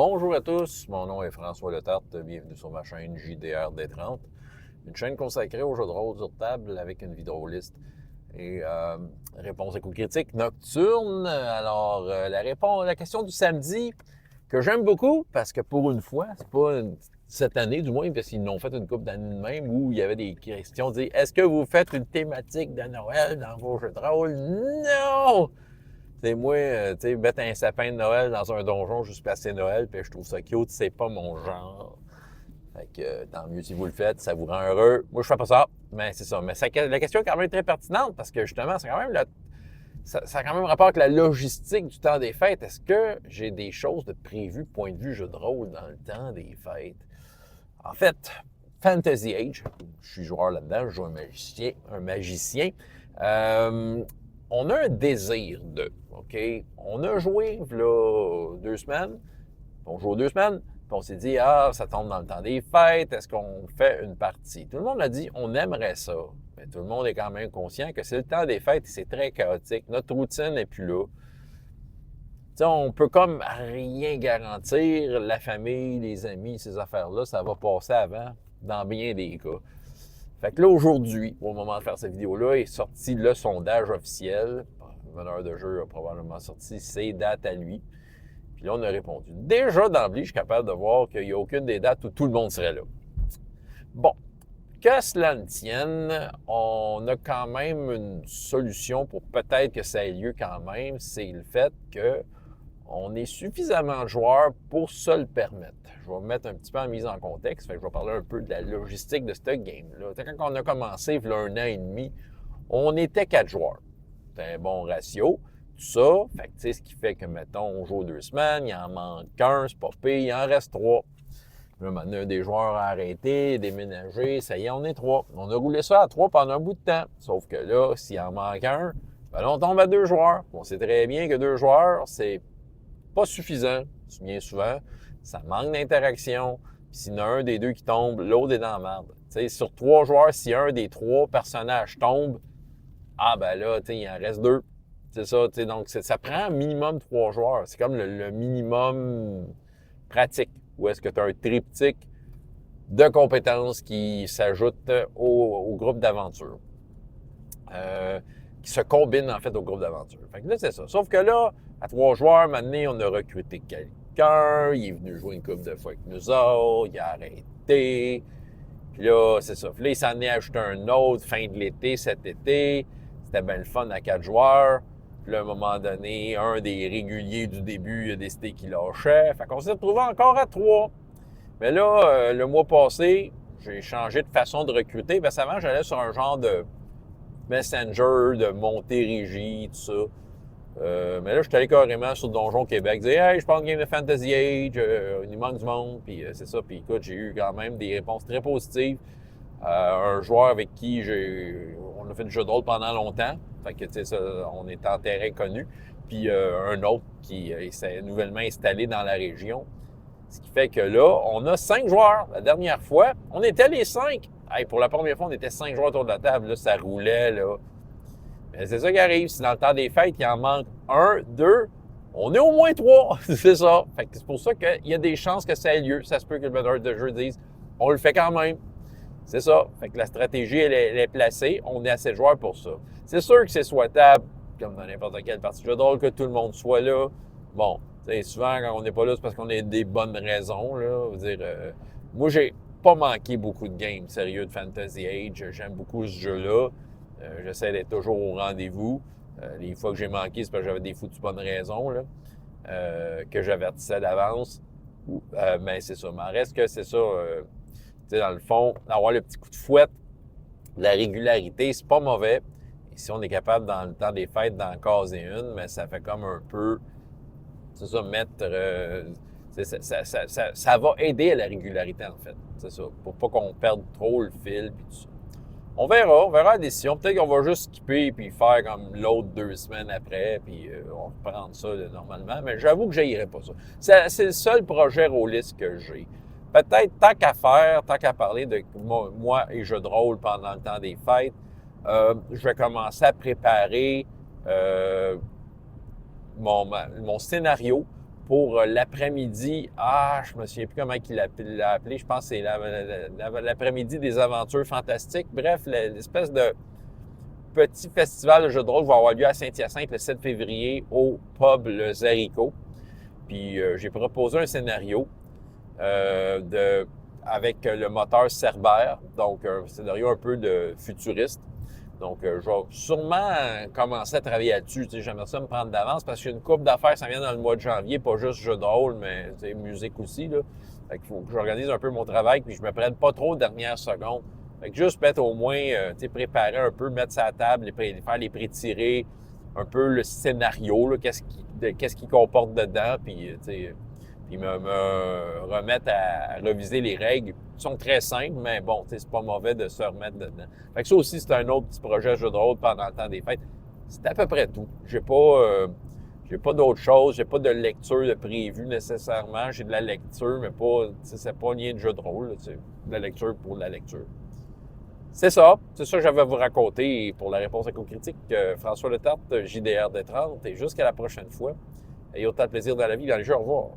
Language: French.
Bonjour à tous, mon nom est François Letarte, bienvenue sur ma chaîne JDR D30, une chaîne consacrée aux jeux de rôle sur table avec une vie drôliste et réponse à coups critiques nocturne. Alors, la question du samedi que j'aime beaucoup parce que pour une fois, c'est pas cette année du moins, parce qu'ils l'ont fait une couple d'années de même où il y avait des questions dit est-ce que vous faites une thématique de Noël dans vos jeux de rôle? Non! C'est moi, tu sais, mettre un sapin de Noël dans un donjon juste passer Noël, puis je trouve ça cute, c'est pas mon genre. Fait que tant mieux si vous le faites, ça vous rend heureux. Moi, je fais pas ça, mais c'est ça. Mais la question est quand même très pertinente parce que justement, c'est quand même ça a quand même rapport avec la logistique du temps des fêtes. Est-ce que j'ai des choses de prévues, point de vue jeu de rôle, dans le temps des fêtes? En fait, Fantasy Age, je suis joueur là-dedans, je joue un magicien. On a un désir de, OK? On a joué, là, 2 semaines. On joue 2 semaines, puis on s'est dit, ça tombe dans le temps des fêtes, est-ce qu'on fait une partie? Tout le monde a dit, on aimerait ça. Mais tout le monde est quand même conscient que c'est le temps des fêtes et c'est très chaotique. Notre routine n'est plus là. T'sais, on peut comme rien garantir. La famille, les amis, ces affaires-là, ça va passer avant, dans bien des cas. Fait que là, aujourd'hui, au moment de faire cette vidéo-là, est sorti le sondage officiel. Le meneur de jeu a probablement sorti ses dates à lui. Puis là, on a répondu. Déjà, d'emblée, je suis capable de voir qu'il n'y a aucune des dates où tout le monde serait là. Bon, que cela ne tienne, on a quand même une solution pour peut-être que ça ait lieu quand même. C'est le fait que on est suffisamment de joueurs pour se le permettre. Je vais me mettre un petit peu en mise en contexte. Fait que je vais parler un peu de la logistique de ce game-là. Quand on a commencé, il y a 1 an et demi, on était 4 joueurs. C'était un bon ratio. Tout ça, fait que, ce qui fait que, mettons, on joue 2 semaines, il en manque un, c'est pas pire, il en reste 3. Là, maintenant, un des joueurs a arrêté, déménagé, ça y est, on est 3. On a roulé ça à 3 pendant un bout de temps. Sauf que là, s'il en manque un, ben là, on tombe à 2 joueurs. On sait très bien que 2 joueurs, c'est pas suffisant, bien souvent. Ça manque d'interaction. Puis s'il y en a un des deux qui tombe, l'autre est dans la merde. T'sais, sur 3 joueurs, si un des 3 personnages tombe, ben là, il en reste 2. C'est ça, donc ça prend un minimum 3 joueurs. C'est comme le minimum pratique. Où est-ce que tu as un triptyque de compétences qui s'ajoute au groupe d'aventure. Qui se combine en fait au groupe d'aventure. Fait que là, c'est ça. Sauf que là, à 3 joueurs, maintenant, on a recruté quelqu'un, il est venu jouer une couple de fois avec nous autres, il a arrêté. Puis là, c'est ça. Puis là, il s'en est ajouté un autre fin de l'été, cet été. C'était bien le fun à 4 joueurs. Puis là, à un moment donné, un des réguliers du début a décidé qu'il lâchait. Fait qu'on s'est retrouvé encore à 3. Mais là, le mois passé, j'ai changé de façon de recruter. Parce qu'avant, j'allais sur un genre de Messenger, de Montérégie, tout ça. Mais là, je suis allé carrément sur Donjon Québec, dire hey, je parle de Game de Fantasy Age, il manque du monde, puis c'est ça. Puis écoute, j'ai eu quand même des réponses très positives. Un joueur avec qui on a fait du jeu de rôle pendant longtemps, fait que tu sais, on est en terrain connu. Puis un autre qui s'est nouvellement installé dans la région. Ce qui fait que là, on a 5 joueurs. La dernière fois, on était les 5. Hey, pour la première fois, on était 5 joueurs autour de la table. Là, ça roulait, là. Mais c'est ça qui arrive. Si dans le temps des fêtes, il en manque 1, 2, on est au moins 3. C'est ça. Fait que c'est pour ça qu'il y a des chances que ça ait lieu. Ça se peut que le meneur de jeu dise on le fait quand même. C'est ça. Fait que la stratégie, elle est placée. On est assez de joueurs pour ça. C'est sûr que c'est souhaitable, comme dans n'importe quelle partie de jeu de rôle, que tout le monde soit là. Bon, souvent, quand on n'est pas là, c'est parce qu'on a des bonnes raisons. Là. Je veux dire, moi, j'ai pas manqué beaucoup de games sérieux de Fantasy Age. J'aime beaucoup ce jeu-là. J'essaie d'être toujours au rendez-vous. Les fois que j'ai manqué, c'est parce que j'avais des foutues bonnes raisons là, que j'avertissais d'avance. Mais c'est ça. Mais reste que c'est ça. Dans le fond, d'avoir le petit coup de fouette, la régularité, c'est pas mauvais. Et si on est capable, dans le temps des fêtes, d'en caser une, mais ça fait comme un peu... C'est ça, mettre... ça va aider à la régularité, en fait. C'est ça, pour pas qu'on perde trop le fil, puis tout ça. On verra la décision. Peut-être qu'on va juste skipper puis faire comme l'autre 2 semaines après, puis on va reprendre ça là, normalement. Mais j'avoue que j'haïrais pas ça. C'est le seul projet rôliste que j'ai. Peut-être, tant qu'à faire, tant qu'à parler de moi et jeux de rôle pendant le temps des fêtes, je vais commencer à préparer mon scénario pour l'après-midi. Je me souviens plus comment il l'a appelé. Je pense que c'est l'après-midi des aventures fantastiques. Bref, l'espèce de petit festival de jeux de rôle va avoir lieu à Saint-Hyacinthe le 7 février au pub Le Zarico. Puis j'ai proposé un scénario avec le moteur Cerbère, donc un scénario un peu de futuriste. Donc, je vais sûrement commencer à travailler là-dessus. J'aimerais ça me prendre d'avance parce qu'il y a une couple d'affaires, ça vient dans le mois de janvier, pas juste jeux de rôle, mais musique aussi. Là. Fait qu'il faut que j'organise un peu mon travail puis je me prenne pas trop de dernière seconde. Fait que juste mettre au moins, préparer un peu, mettre ça à table, faire les pré-tirés, un peu le scénario, qu'est-ce qu'il comporte dedans, puis me remettre à reviser les règles qui sont très simples, mais bon, c'est pas mauvais de se remettre dedans. Fait que ça aussi, c'est un autre petit projet jeu de rôle pendant le temps des fêtes. C'est à peu près tout. J'ai pas d'autre chose, j'ai pas de lecture de prévu nécessairement. J'ai de la lecture, mais pas, c'est pas lien de jeu de rôle, c'est de la lecture pour la lecture. C'est ça que j'avais à vous raconter pour la réponse éco-critique. François Letarte, JDR des 30, et jusqu'à la prochaine fois. Et autant de plaisir dans la vie, dans les jeux. Au revoir.